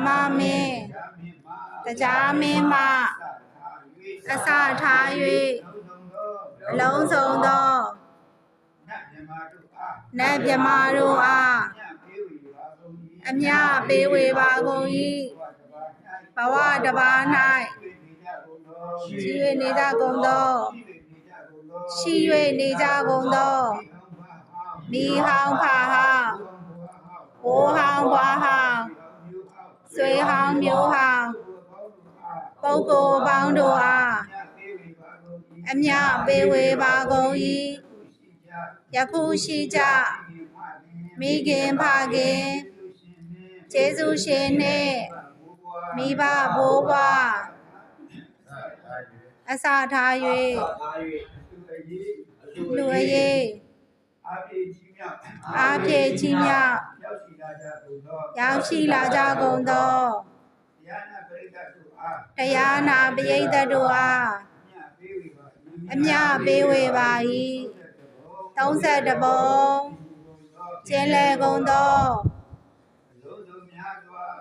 မမင်းတရားမင်းမှအစထား၍အလုံးစုံသောနတ်မြမတို့အားအမြပေးဝေပါကုန်၏ဘဝတစ်ပါး၌ရှိ၍နေကြကုန်သောမိဟောင်းဖာဟောင်းဘိုးဟောင်းဘွားဟောင်းဆွေဟောင်းမျိုးဟောင်းပုဂ္ဂိုလ်ပေါင်းတို့အားအမြပေးဝေပါကုန်၏ယခုရှိကြမိခင်ဖခင်ကျေးဇူးရှင်နှင့်မိဘဘိုးဘွားအစထား၍လူအရေးအားဖြည့်ကြီးမြောက်ရောက်ရှိလာကြကုန်သောတရားနာပရိသတ်တို့အားအမြပေးဝေပါ၏32ပုံကျင်းလည်ကုန်သော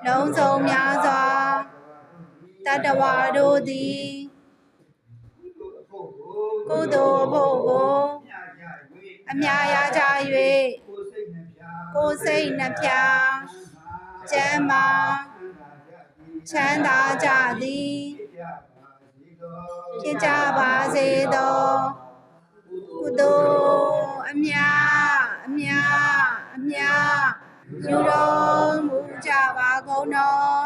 လုံးစုံများစွာတတ္တဝါတို့သည်ကုသိုလ်ဖို့ကိုအမြရကြ၍ကိုယ်စိတ်နှဖျားကျမ်းမာချမ်းသာကြသည်ဖြစ်ကြပါစေသောကုသိုလ်အမြယူတော်မူကြပါကုန်တော်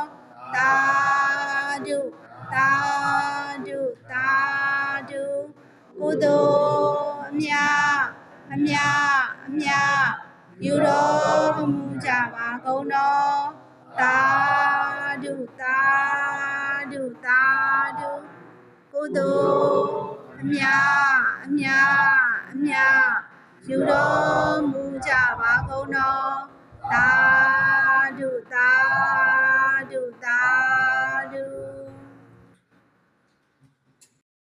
သာဓုသာဓုသာဓုကုသိုလ်အမြယူတော်မူကြပါကုန်တော်သာဓုသာဓုသာဓုကုသိုလ်အမြယူတော်မူကြပါကုန်တော်သာ